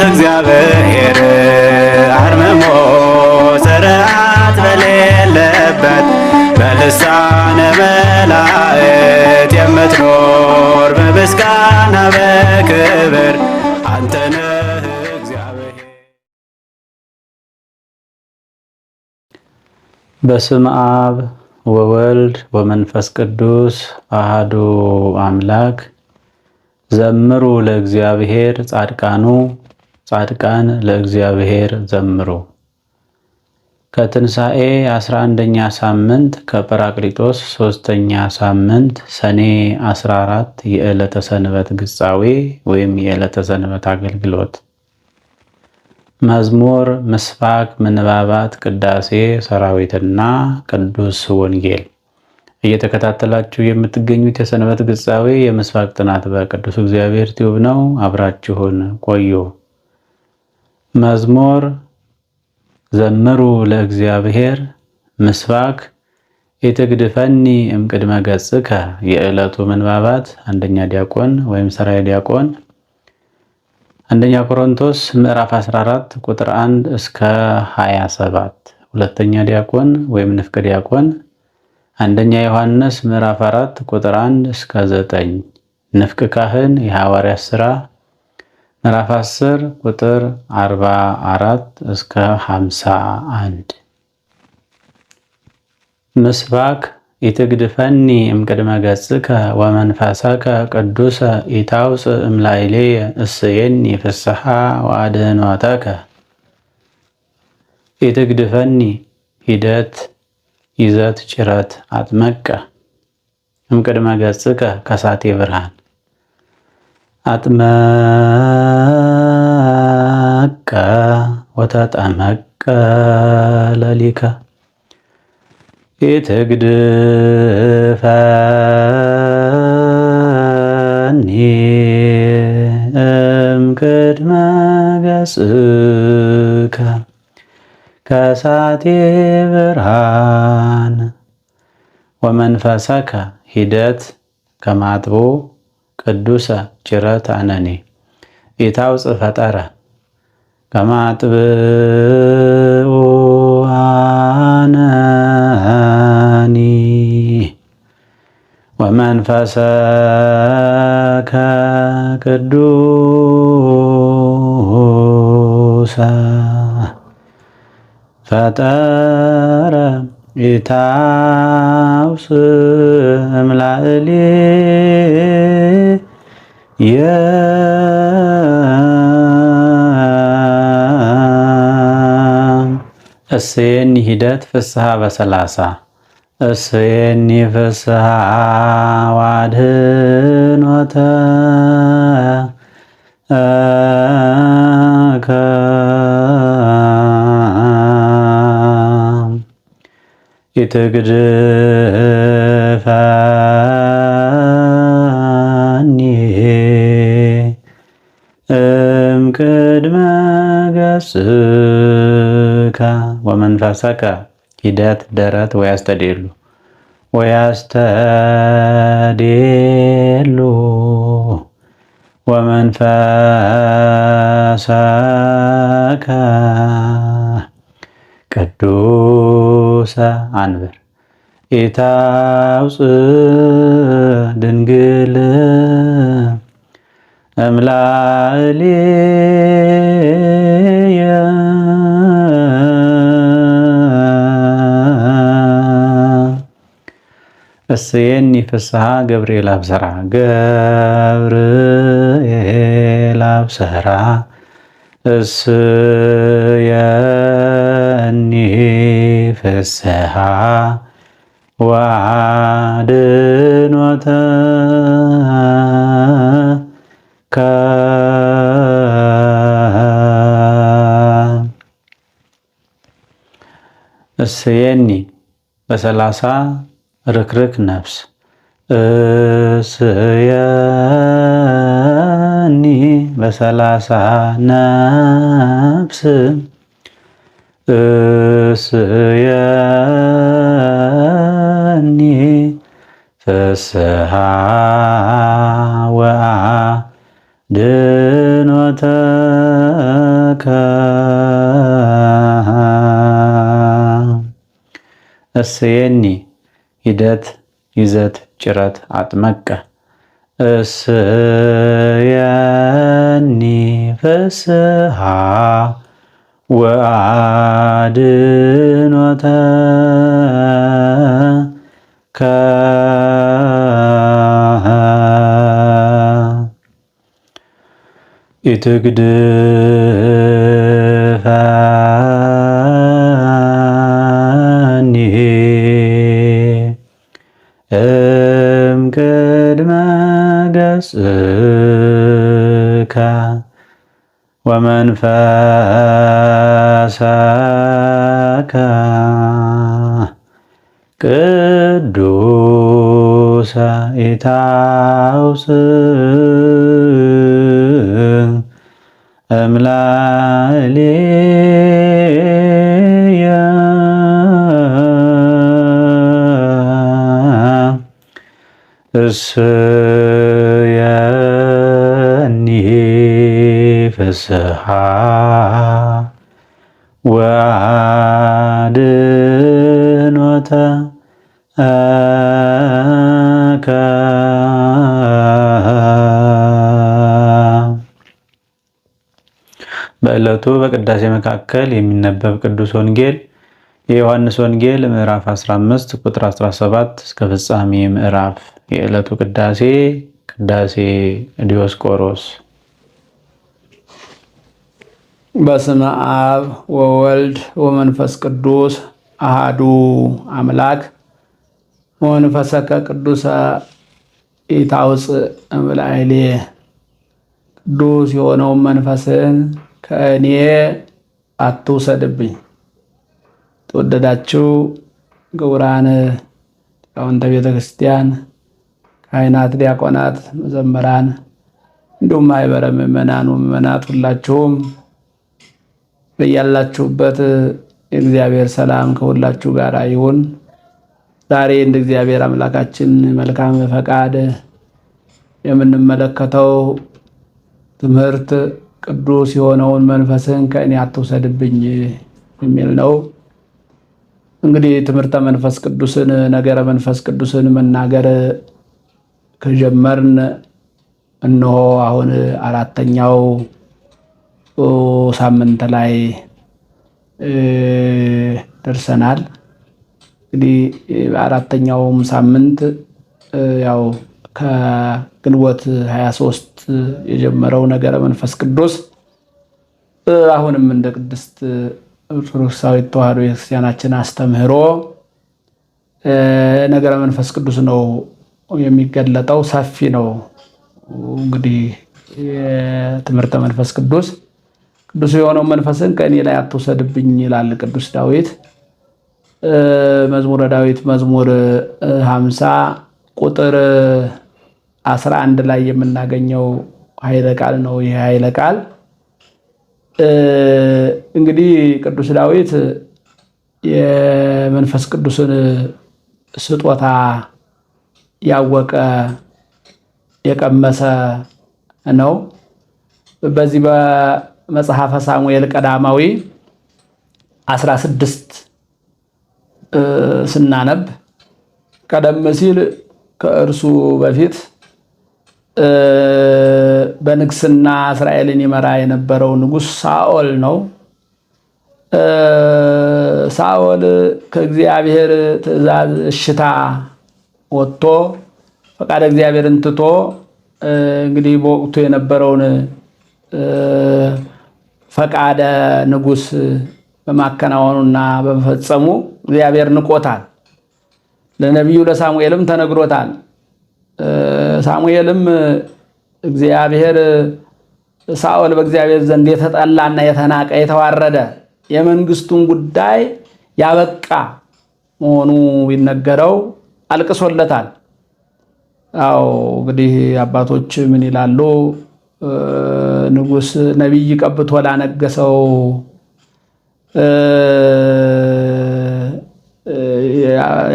እግዚአብሔር አርምሞ ስርዓት በሌለበት በልሳነ መላእክት የምትኖር በምስጋና በክብር አንተ ነህ እግዚአብሔር። በስመ አብ ወወልድ ወመንፈስ ቅዱስ አሐዱ አምላክ። ዘምሩ ለእግዚአብሔር ጻድቃኑ ጻድቃን ለእግዚአብሔር ዘምሩ። ከትንሣኤ 11ኛ ሳምንት ከጰራቅሊጦስ 3ኛ ሳምንት ሰኔ 14 የዕለተ ሰንበት ግጻዌ ወይም የዕለተ ሰንበት አገልግሎት። መዝሙር፣ ምስባክ፣ ምንባባት፣ ቅዳሴ፣ ሰራዊትና ቅዱስ ወንጌል። እየተከታተላችሁ የምትገኙት የሰንበት ግጻዌ የምስባክ ጥናት በቅዱስ እግዚአብሔር ቲዩብ ነው። አብራችሁን ቆዩ። መዝሙር ዘምሩ ለእግዚአብሔር። ምስባክ ኢትግድፈኒ እምቅድመ ገጽከ። የዕለቱ ምንባባት አንደኛ ዲያቆን ወይም ሰራይ ዲያቆን አንደኛ ቆሮንቶስ ምዕራፍ 14 ቁጥር 1 እስከ 27። ሁለተኛ ዲያቆን ወይም ንፍቅ ዲያቆን አንደኛ ዮሐንስ ምዕራፍ 4 ቁጥር 1 እስከ 9። ንፍቅ ካህን የሐዋርያት ሥራ ምዕራፍ 10 ቁጥር 44 እስከ 51። ምስባክ ኢትግድፈኒ እምቅድመ ገጽከ ወመንፈሰከ ቅዱሰ ኢታውፅእ እምላዕሌየ እስየኒ ፍስሓ ወአድኅኖተከ። ኢትግድፈኒ ሂደት ይዘት ጭረት አጥመቀ እምቅድመ ገጽከ ከሳቴ ብርሃን አጥመቀ ወተጠመቀ ለሊከ ኢትግድፈኒ እምቅድመ ገጽከ ከሳቴ ብርሃን ወመንፈሰከ ሂደት ከማጥቦ ቅዱሰ ጭረት አነኔ ኢታውፅእ ፈጠረ ከማጥብኡ አነኒ ወመንፈሰከ ቅዱሰ ፈጠረ ኢታውፅእ እምላዕሌየ እስየኒ ሂደት ፍስሓ በሰላሳ እስየኒ ፍስሓ ወአድኅኖተከ ኢትግድፈኒ እምቅድመ ገጽከ ወመንፈሰከ ሂደት ደረት ወያስተዴሉ ወመንፈሰከ ቅዱሰ አንብር ኢታውፅእ ድንግል እምላዕሌየ እስየኒ ፍስሓ ገብርኤል አብሰራ ገብርኤል አብሰራ እስየኒ ፍስሓ ወአድኅኖተከ እስየኒ በሰላሳ ርክርክ ነፍስ እስየኒ በሰላሳ ነፍስ እስየኒ ፍስሓ ወአድኅኖተከ እስየኒ ሂደት ይዘት ጭረት አጥመቀ እስየኒ ፍስሃ ወአድኅኖተ ኢትግድፈኒ እምቅድመ ገጽከ ወመንፈሰከ ቅዱሰ ኢታውስእ እምላዕሌየ እስየኒ ፍስሃ ወአድኅኖተ በዕለቱ በቅዳሴ መካከል የሚነበብ ቅዱስ ወንጌል የዮሐንስ ወንጌል ምዕራፍ 15 ቁጥር 17 እስከ ፍጻሜ ምዕራፍ። የዕለቱ ቅዳሴ ዲዮስቆሮስ። በስመ አብ ወወልድ ወመንፈስ ቅዱስ አሃዱ አምላክ። ወመንፈሰከ ቅዱሰ ኢታውፅእ እምላዕሌየ። ቅዱስ የሆነውን መንፈስን ከእኔ አትውሰድብኝ። ተወደዳችሁ ክቡራን ሊቃውንተ ቤተ ክርስቲያን፣ ካህናት፣ ዲያቆናት፣ መዘምራን እንዲሁም ማኅበረ ምዕመናኑ ምዕመናት ሁላችሁም በያላችሁበት የእግዚአብሔር ሰላም ከሁላችሁ ጋር ይሁን። ዛሬ እንደ እግዚአብሔር አምላካችን መልካም ፈቃድ የምንመለከተው ትምህርት ቅዱስ የሆነውን መንፈስን ከእኔ አትውሰድብኝ የሚል ነው። እንግዲህ ትምህርተ መንፈስ ቅዱስን ነገረ መንፈስ ቅዱስን መናገር ከጀመርን እነሆ አሁን አራተኛው ሳምንት ላይ ደርሰናል። እንግዲህ አራተኛውም ሳምንት ያው ከግንቦት 23 የጀመረው ነገረ መንፈስ ቅዱስ አሁንም እንደ ቅድስት ኦርቶዶክሳዊት ተዋሕዶ ቤተክርስቲያናችን አስተምህሮ ነገረ መንፈስ ቅዱስ ነው የሚገለጠው። ሰፊ ነው። እንግዲህ የትምህርተ መንፈስ ቅዱስ የሆነው መንፈስን ከእኔ ላይ አትውሰድብኝ ይላል ቅዱስ ዳዊት። መዝሙረ ዳዊት መዝሙር 50 ቁጥር 11 ላይ የምናገኘው ኃይለ ቃል ነው። ይህ ኃይለ ቃል እንግዲህ ቅዱስ ዳዊት የመንፈስ ቅዱስን ስጦታ ያወቀ የቀመሰ ነው። በዚህ በመጽሐፈ ሳሙኤል ቀዳማዊ 16 ስናነብ ቀደም ሲል ከእርሱ በፊት በንግስና እስራኤልን ይመራ የነበረው ንጉሥ ሳኦል ነው። ሳኦል ከእግዚአብሔር ትእዛዝ እሽታ ወጥቶ ፈቃደ እግዚአብሔርን ትቶ እንግዲህ በወቅቱ የነበረውን ፈቃደ ንጉሥ በማከናወኑና በመፈጸሙ እግዚአብሔር ንቆታል። ለነቢዩ ለሳሙኤልም ተነግሮታል። ሳሙኤልም እግዚአብሔር ሳኦል በእግዚአብሔር ዘንድ የተጠላና የተናቀ የተዋረደ የመንግስቱን ጉዳይ ያበቃ መሆኑ ቢነገረው አልቅሶለታል። አዎ እንግዲህ አባቶች ምን ይላሉ? ንጉሥ ነቢይ ቀብቶ ላነገሰው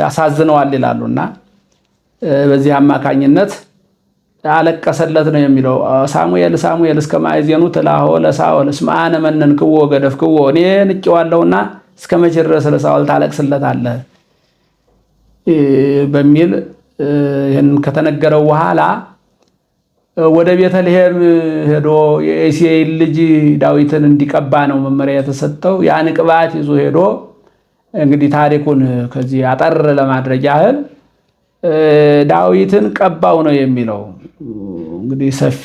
ያሳዝነዋል ይላሉና በዚህ አማካኝነት አለቀሰለት ነው የሚለው። ሳሙኤል ሳሙኤል እስከ ማዕዜኑ ትላሆ ለሳኦል እስመ አነ መነንክዎ ገደፍክዎ፣ እኔ ንቄዋለሁና እስከ መቼ ድረስ ለሳኦል ታለቅስለታለህ በሚል ይህን ከተነገረው በኋላ ወደ ቤተልሔም ሄዶ የእሴይን ልጅ ዳዊትን እንዲቀባ ነው መመሪያ የተሰጠው። ያን ቅባት ይዞ ሄዶ እንግዲህ ታሪኩን ከዚህ አጠር ለማድረግ ያህል ዳዊትን ቀባው ነው የሚለው። እንግዲህ ሰፊ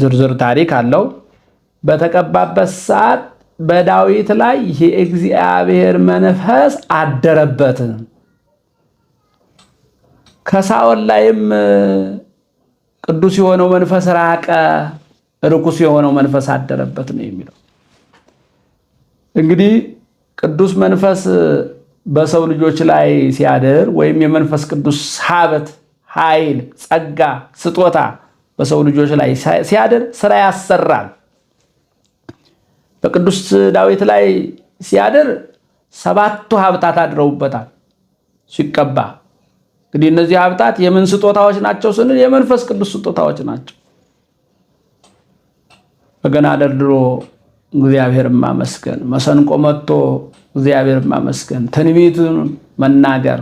ዝርዝር ታሪክ አለው። በተቀባበት ሰዓት በዳዊት ላይ የእግዚአብሔር መንፈስ አደረበት፣ ከሳኦል ላይም ቅዱስ የሆነው መንፈስ ራቀ፣ ርኩስ የሆነው መንፈስ አደረበት ነው የሚለው። እንግዲህ ቅዱስ መንፈስ በሰው ልጆች ላይ ሲያድር ወይም የመንፈስ ቅዱስ ሀብት፣ ኃይል፣ ጸጋ፣ ስጦታ በሰው ልጆች ላይ ሲያድር ስራ ያሰራል። በቅዱስ ዳዊት ላይ ሲያድር 7ቱ ሀብታት አድረውበታል ሲቀባ። እንግዲህ እነዚህ ሀብታት የምን ስጦታዎች ናቸው ስንል የመንፈስ ቅዱስ ስጦታዎች ናቸው። በገና ደርድሮ እግዚአብሔር ማመስገን፣ መሰንቆ መጥቶ እግዚአብሔር ማመስገን፣ ትንቢትን መናገር፣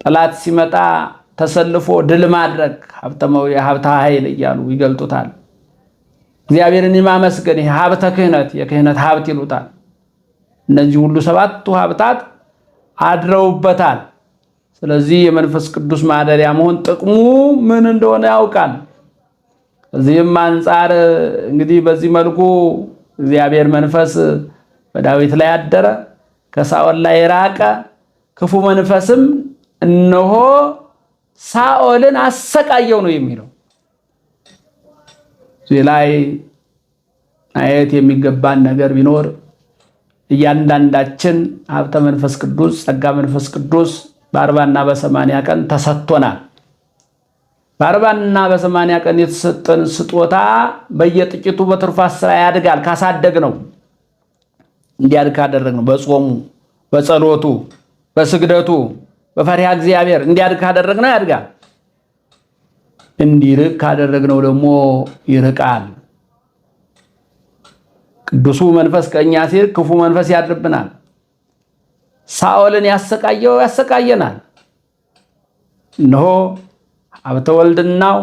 ጠላት ሲመጣ ተሰልፎ ድል ማድረግ ሀብተ ኃይል እያሉ ይገልጡታል። እግዚአብሔርን ማመስገን ይሄ ሀብተ ክህነት፣ የክህነት ሀብት ይሉታል። እነዚህ ሁሉ 7ቱ ሀብታት አድረውበታል። ስለዚህ የመንፈስ ቅዱስ ማደሪያ መሆን ጥቅሙ ምን እንደሆነ ያውቃል። ከዚህም አንጻር እንግዲህ በዚህ መልኩ እግዚአብሔር መንፈስ በዳዊት ላይ አደረ፣ ከሳኦል ላይ ራቀ። ክፉ መንፈስም እነሆ ሳኦልን አሰቃየው ነው የሚለው። እዚህ ላይ ማየት የሚገባን ነገር ቢኖር እያንዳንዳችን ሀብተ መንፈስ ቅዱስ፣ ጸጋ መንፈስ ቅዱስ በ40 እና በ80 ቀን ተሰጥቶናል። በ40 እና በ80 ቀን የተሰጠን ስጦታ በየጥቂቱ በትሩፋት ስራ ያድጋል ካሳደግነው፣ እንዲያድግ ካደረግነው፣ በጾሙ፣ በጸሎቱ፣ በስግደቱ፣ በፈሪሃ እግዚአብሔር እንዲያድግ ካደረግነው ያድጋል። እንዲርቅ ካደረግነው ደግሞ ይርቃል። ቅዱሱ መንፈስ ከእኛ ሲርቅ ክፉ መንፈስ ያድርብናል። ሳኦልን ያሰቃየው ያሰቃየናል። እነሆ ሀብተ ወልድናው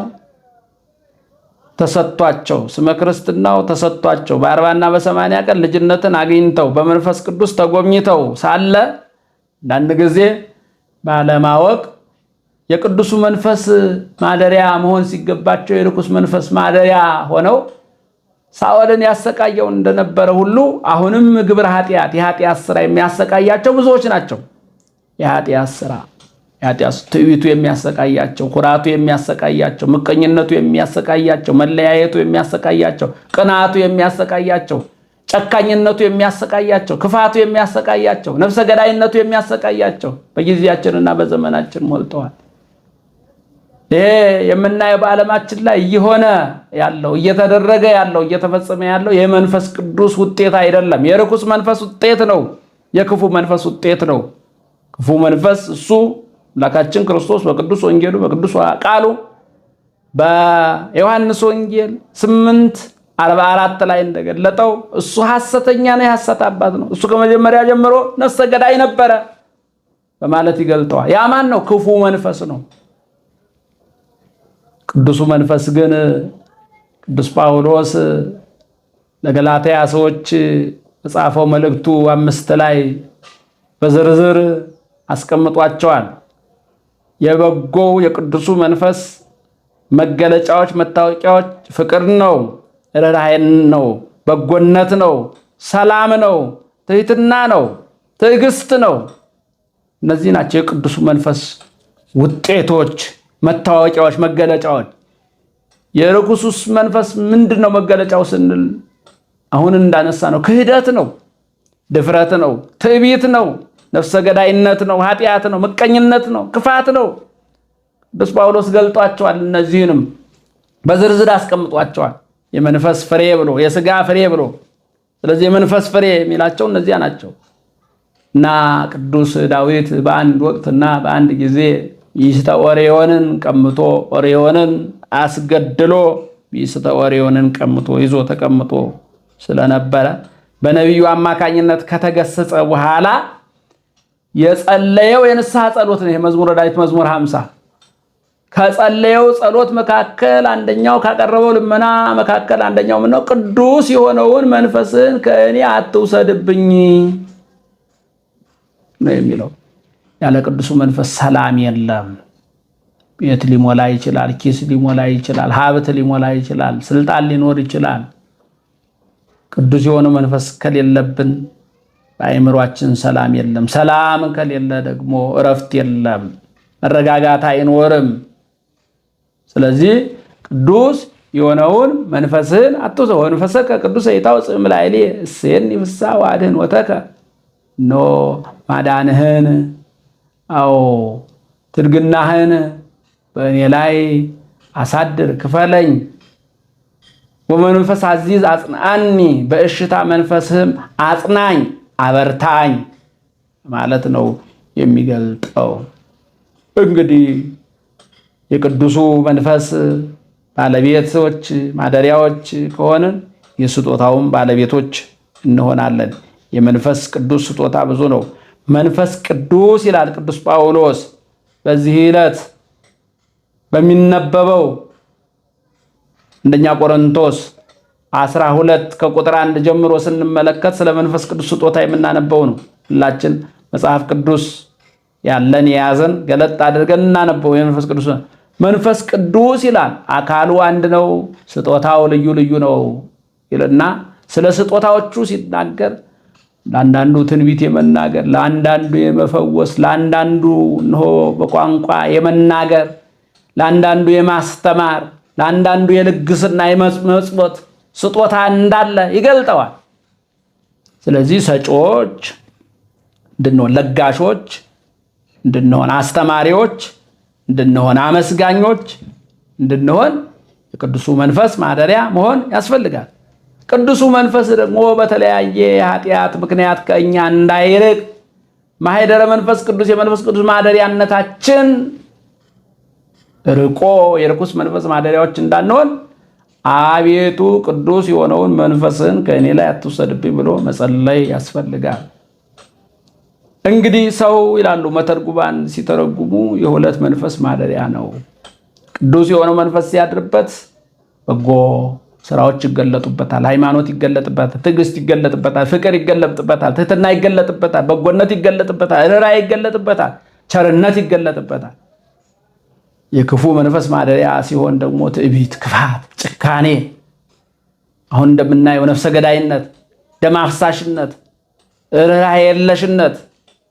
ተሰጥቷቸው፣ ስመ ክርስትናው ተሰጥቷቸው በ40 እና በ80 ቀን ልጅነትን አግኝተው በመንፈስ ቅዱስ ተጎብኝተው ሳለ አንዳንድ ጊዜ ባለማወቅ የቅዱሱ መንፈስ ማደሪያ መሆን ሲገባቸው የርኩስ መንፈስ ማደሪያ ሆነው ሳኦልን ያሰቃየው እንደነበረ ሁሉ አሁንም ግብረ ኃጢአት፣ የኃጢአት ስራ የሚያሰቃያቸው ብዙዎች ናቸው። የኃጢአት ስራ፣ የኃጢአት ትዕቢቱ የሚያሰቃያቸው፣ ኩራቱ የሚያሰቃያቸው፣ ምቀኝነቱ የሚያሰቃያቸው፣ መለያየቱ የሚያሰቃያቸው፣ ቅናቱ የሚያሰቃያቸው፣ ጨካኝነቱ የሚያሰቃያቸው፣ ክፋቱ የሚያሰቃያቸው፣ ነፍሰ ገዳይነቱ የሚያሰቃያቸው በጊዜያችንና በዘመናችን ሞልተዋል። ይሄ የምናየው በዓለማችን ላይ እየሆነ ያለው፣ እየተደረገ ያለው፣ እየተፈጸመ ያለው የመንፈስ ቅዱስ ውጤት አይደለም። የርኩስ መንፈስ ውጤት ነው። የክፉ መንፈስ ውጤት ነው። ክፉ መንፈስ እሱ አምላካችን ክርስቶስ በቅዱስ ወንጌሉ በቅዱስ ቃሉ በዮሐንስ ወንጌል 8:44 ላይ እንደገለጠው እሱ ሐሰተኛ ነው፣ የሐሰት አባት ነው። እሱ ከመጀመሪያ ጀምሮ ነፍሰ ገዳይ ነበረ በማለት ይገልጠዋል። ያ ማን ነው? ክፉ መንፈስ ነው። ቅዱሱ መንፈስ ግን ቅዱስ ጳውሎስ ለገላትያ ሰዎች በጻፈው መልእክቱ 5 ላይ በዝርዝር አስቀምጧቸዋል። የበጎው የቅዱሱ መንፈስ መገለጫዎች፣ መታወቂያዎች ፍቅር ነው፣ ርኅራኄ ነው፣ በጎነት ነው፣ ሰላም ነው፣ ትሕትና ነው፣ ትዕግስት ነው። እነዚህ ናቸው የቅዱሱ መንፈስ ውጤቶች፣ መታወቂያዎች፣ መገለጫዎች። የርኩሱስ መንፈስ ምንድነው መገለጫው ስንል አሁን እንዳነሳ ነው፣ ክህደት ነው፣ ድፍረት ነው፣ ትዕቢት ነው፣ ነፍሰ ገዳይነት ነው፣ ኃጢአት ነው፣ ምቀኝነት ነው፣ ክፋት ነው። ቅዱስ ጳውሎስ ገልጧቸዋል። እነዚህንም በዝርዝር አስቀምጧቸዋል። የመንፈስ ፍሬ ብሎ፣ የሥጋ ፍሬ ብሎ። ስለዚህ የመንፈስ ፍሬ የሚላቸው እነዚያ ናቸው። እና ቅዱስ ዳዊት በአንድ ወቅትና በአንድ ጊዜ ሚስተ ኦርዮንን ቀምቶ ኦርዮንን አስገድሎ ሚስተ ኦርዮንን ቀምቶ ይዞ ተቀምጦ ስለነበረ በነቢዩ አማካኝነት ከተገሰጸ በኋላ የጸለየው የንስሐ ጸሎት ነው። መዝሙረ ዳዊት መዝሙር 50 ከጸለየው ጸሎት መካከል አንደኛው ካቀረበው ልመና መካከል አንደኛው ምነው? ቅዱስ የሆነውን መንፈስን ከእኔ አትውሰድብኝ ነው የሚለው። ያለ ቅዱሱ መንፈስ ሰላም የለም። ቤት ሊሞላ ይችላል፣ ኪስ ሊሞላ ይችላል፣ ሀብት ሊሞላ ይችላል፣ ስልጣን ሊኖር ይችላል። ቅዱስ የሆነው መንፈስ ከሌለብን በአእምሯችን ሰላም የለም። ሰላም ከሌለ ደግሞ እረፍት የለም፣ መረጋጋት አይኖርም። ስለዚህ ቅዱስ የሆነውን መንፈስህን አትውሰድ። ወመንፈሰከ ቅዱሰ ይታወፅእ እምላዕሌ እሴኒ ፍስሐ ወአድኅኖተከ ኖ ማዳንህን ትድግናህን በእኔ ላይ አሳድር፣ ክፈለኝ። ወመንፈስ አዚዝ አጽናኒ፣ በእሽታ መንፈስህም አጽናኝ፣ አበርታኝ ማለት ነው የሚገልጠው። እንግዲህ የቅዱሱ መንፈስ ባለቤቶች ማደሪያዎች ከሆንን የስጦታውም ባለቤቶች እንሆናለን። የመንፈስ ቅዱስ ስጦታ ብዙ ነው። መንፈስ ቅዱስ ይላል ቅዱስ ጳውሎስ በዚህ ዕለት በሚነበበው አንደኛ ቆሮንቶስ 12 ከቁጥር 1 ጀምሮ ስንመለከት ስለ መንፈስ ቅዱስ ስጦታ የምናነበው ነው። ሁላችን መጽሐፍ ቅዱስ ያለን የያዘን ገለጥ አድርገን እናነበው። የመንፈስ ቅዱስ መንፈስ ቅዱስ ይላል አካሉ አንድ ነው፣ ስጦታው ልዩ ልዩ ነው ይልና ስለ ስጦታዎቹ ሲናገር ለአንዳንዱ ትንቢት የመናገር፣ ለአንዳንዱ የመፈወስ፣ ለአንዳንዱ እንሆ በቋንቋ የመናገር፣ ለአንዳንዱ የማስተማር፣ ለአንዳንዱ የልግስና የመጽወት ስጦታ እንዳለ ይገልጠዋል። ስለዚህ ሰጪዎች እንድንሆን፣ ለጋሾች እንድንሆን፣ አስተማሪዎች እንድንሆን፣ አመስጋኞች እንድንሆን የቅዱሱ መንፈስ ማደሪያ መሆን ያስፈልጋል። ቅዱሱ መንፈስ ደግሞ በተለያየ ኃጢአት ምክንያት ከእኛ እንዳይርቅ ማኅደረ መንፈስ ቅዱስ የመንፈስ ቅዱስ ማደሪያነታችን ርቆ የርኩስ መንፈስ ማደሪያዎች እንዳንሆን አቤቱ ቅዱስ የሆነውን መንፈስን ከእኔ ላይ አትውሰድብኝ ብሎ መጸለይ ያስፈልጋል። እንግዲህ ሰው ይላሉ መተርጉማን ሲተረጉሙ የሁለት መንፈስ ማደሪያ ነው። ቅዱስ የሆነው መንፈስ ሲያድርበት በጎ ስራዎች ይገለጡበታል፣ ሃይማኖት ይገለጥበታል፣ ትዕግስት ይገለጥበታል፣ ፍቅር ይገለጥበታል፣ ትህትና ይገለጥበታል፣ በጎነት ይገለጥበታል፣ ርኅራኄ ይገለጥበታል፣ ቸርነት ይገለጥበታል። የክፉ መንፈስ ማደሪያ ሲሆን ደግሞ ትዕቢት፣ ክፋት፣ ጭካኔ፣ አሁን እንደምናየው ነፍሰ ገዳይነት፣ ደም አፍሳሽነት፣ ርኅራኄ የለሽነት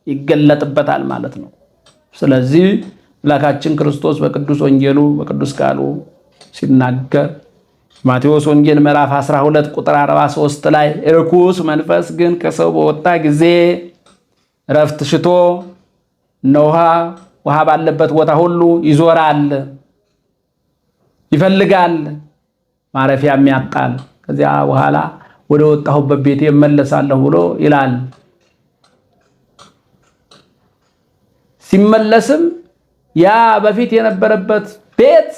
ይገለጥበታል ማለት ነው። ስለዚህ አምላካችን ክርስቶስ በቅዱስ ወንጌሉ በቅዱስ ቃሉ ሲናገር ማቴዎስ ወንጌል ምዕራፍ 12 ቁጥር 43 ላይ ርኩስ መንፈስ ግን ከሰው በወጣ ጊዜ እረፍት ሽቶ ውሃ ባለበት ቦታ ሁሉ ይዞራል፣ ይፈልጋል፣ ማረፊያም ያጣል። ከዚያ በኋላ ወደ ወጣሁበት ቤቴ እመለሳለሁ ብሎ ይላል። ሲመለስም ያ በፊት የነበረበት ቤት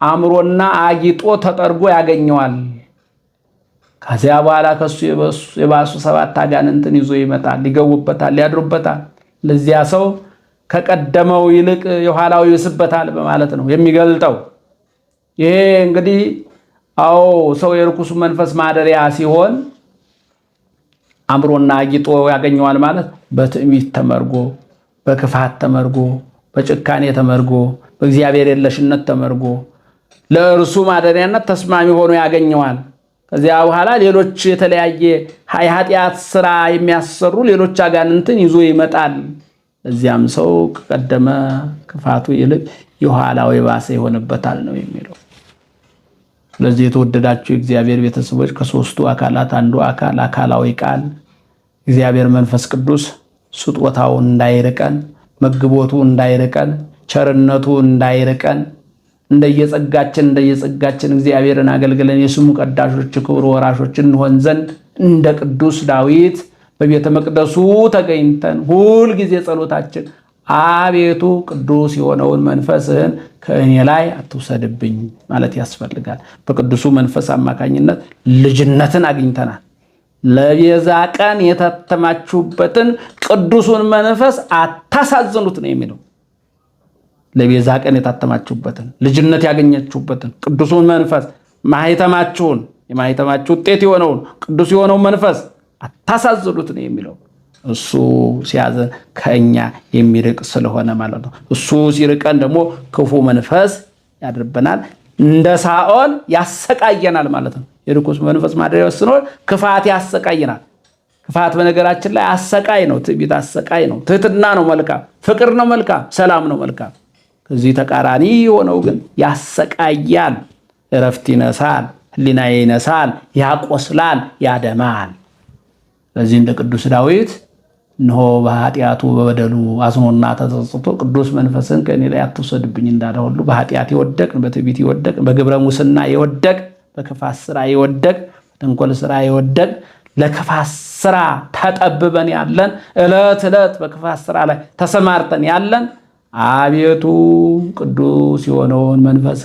አምሮና አጊጦ ተጠርጎ ያገኘዋል። ከዚያ በኋላ ከሱ የባሱ 7 አጋንንትን ይዞ ይመጣል፣ ይገቡበታል፣ ያድሩበታል። ለዚያ ሰው ከቀደመው ይልቅ የኋላው ይስበታል በማለት ነው የሚገልጠው። ይሄ እንግዲህ ሰው የርኩሱ መንፈስ ማደሪያ ሲሆን አምሮና አጊጦ ያገኘዋል ማለት በትዕቢት ተመርጎ፣ በክፋት ተመርጎ፣ በጭካኔ ተመርጎ፣ በእግዚአብሔር የለሽነት ተመርጎ ለእርሱ ማደሪያነት ተስማሚ ሆኖ ያገኘዋል። ከዚያ በኋላ ሌሎች የተለያየ ኃጢአት ስራ የሚያሰሩ ሌሎች አጋንንትን ይዞ ይመጣል። እዚያም ሰው ከቀደመ ክፋቱ ይልቅ የኋላው የባሰ ይሆንበታል ነው የሚለው። ስለዚህ የተወደዳችሁ የእግዚአብሔር ቤተሰቦች ከሦስቱ አካላት አንዱ አካል አካላዊ ቃል እግዚአብሔር መንፈስ ቅዱስ ስጦታው እንዳይርቀን፣ መግቦቱ እንዳይርቀን፣ ቸርነቱ እንዳይርቀን እንደየጸጋችን እግዚአብሔርን አገልግለን የስሙ ቀዳሾች ክብር ወራሾች እንሆን ዘንድ እንደ ቅዱስ ዳዊት በቤተ መቅደሱ ተገኝተን ሁል ጊዜ ጸሎታችን አቤቱ ቅዱስ የሆነውን መንፈስህን ከእኔ ላይ አትውሰድብኝ ማለት ያስፈልጋል። በቅዱሱ መንፈስ አማካኝነት ልጅነትን አግኝተናል። ለቤዛ ቀን የታተማችሁበትን ቅዱሱን መንፈስ አታሳዝኑት ነው የሚለው። ለቤዛ ቀን የታተማችሁበትን ልጅነት ያገኘችሁበትን ቅዱሱን መንፈስ ማህተማችሁን የማህተማችሁ ውጤት የሆነውን ቅዱስ የሆነውን መንፈስ አታሳዝኑት ነው የሚለው። እሱ ሲያዘን ከእኛ የሚርቅ ስለሆነ ማለት ነው። እሱ ሲርቀን ደግሞ ክፉ መንፈስ ያድርብናል፣ እንደ ሳኦል ያሰቃየናል ማለት ነው። የርኩስ መንፈስ ማደሪያ ሲኖር ክፋት ያሰቃየናል። ክፋት በነገራችን ላይ አሰቃይ ነው። ትዕቢት አሰቃይ ነው። ትህትና ነው መልካም፣ ፍቅር ነው መልካም፣ ሰላም ነው መልካም። ከዚህ ተቃራኒ የሆነው ግን ያሰቃያል፣ እረፍት ይነሳል፣ ሕሊና ይነሳል፣ ያቆስላል፣ ያደማል። ስለዚህ እንደ ቅዱስ ዳዊት እነሆ በኃጢአቱ በበደሉ አዝኖና ተጸጽቶ ቅዱስ መንፈስን ከእኔ ላይ አትውሰድብኝ እንዳለ ሁሉ በኃጢአት የወደቅን፣ በትዕቢት የወደቅን፣ በግብረ ሙስና የወደቅን፣ በክፋት ስራ የወደቅን፣ በተንኮል ስራ የወደቅን፣ ለክፋት ስራ ተጠብበን ያለን፣ ዕለት ዕለት በክፋት ስራ ላይ ተሰማርተን ያለን አቤቱ ቅዱስ የሆነውን መንፈስ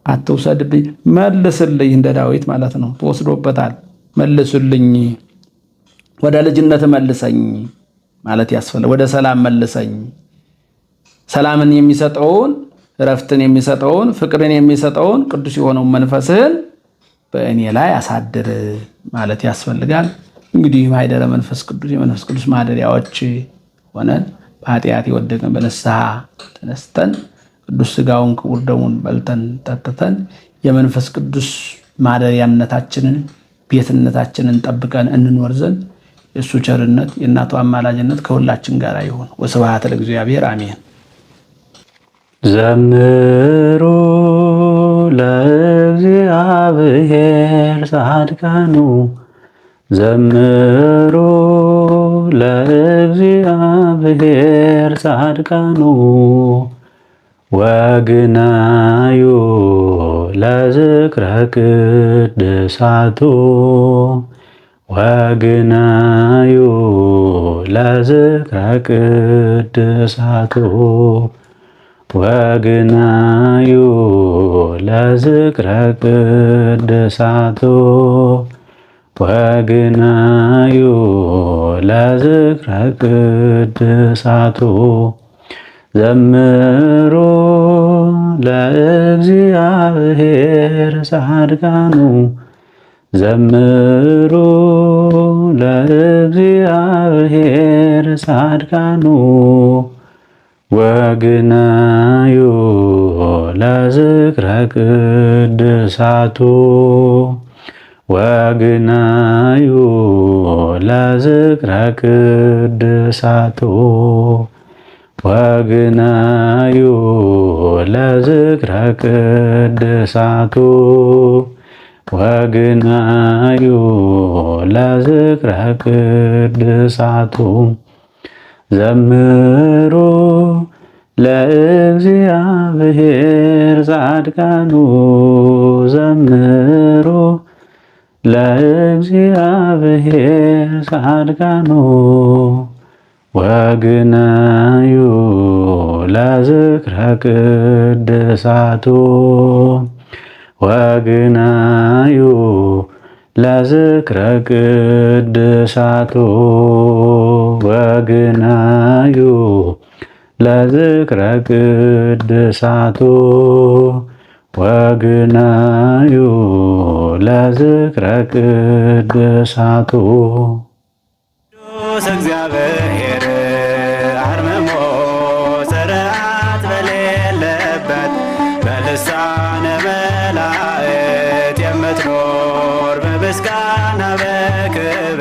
አትውሰድብኝ፣ መልስልኝ፣ እንደ ዳዊት ማለት ነው። ተወስዶበታል። መልሱልኝ፣ ወደ ልጅነት መልሰኝ ማለት ያስፈልጋል። ወደ ሰላም መልሰኝ፣ ሰላምን የሚሰጠውን እረፍትን የሚሰጠውን ፍቅርን የሚሰጠውን ቅዱስ የሆነውን መንፈስህን በእኔ ላይ አሳድር ማለት ያስፈልጋል። እንግዲህ ማኅደረ መንፈስ ቅዱስ የመንፈስ ቅዱስ ማደሪያዎች ሆነን በኃጢአት የወደቅን በንስሐ ተነስተን ቅዱስ ሥጋውን ክቡር ደሙን በልተን ጠጥተን የመንፈስ ቅዱስ ማደሪያነታችንን ቤትነታችንን ጠብቀን እንኖር ዘንድ የእሱ ቸርነት የእናቱ አማላጅነት ከሁላችን ጋር ይሁን። ወስብሐት ለእግዚአብሔር አሜን። ዘምሩ ለእግዚአብሔር ጻድቃኑ ዘምሩ ለእግዚአብሔር ጻድቃኑ ወግናዩ ለዝክረ ቅድሳቱ ወግናዩ ለዝክረ ቅድሳቱ ወግናዩ ለዝክረ ቅድሳቱ ወግናዩ ለዝክረ ቅድሳቱ ዘምሩ ለእግዚአብሔር ጻድቃኑ ዘምሩ ለእግዚአብሔር ጻድቃኑ ወግናዩ ለዝክረ ቅድሳቱ ወግናዩ ለዝክረ ቅድሳቱ ወግናዩ ለዝክረ ቅድሳቱ ወግናዩ ለዝክረ ቅድሳቱ ዘምሩ ለእግዚአብሔር ጻድቃኑ ዘምሩ ለእግዚአብሔር ጻድቃኑ ወግናዩ ለዝክረ ቅድሳቱ ወግናዩ ለዝክረ ቅድሳቱ ወግናዩ ለዝክረ ቅድሳቱ ወግናዩ ለዝክረ ቅድሳቱ ቅዱስ እግዚአብሔር አርምሞ ጽርዓት በሌለበት በልሳነ መላእክት የምትኖር በምስጋና በክብር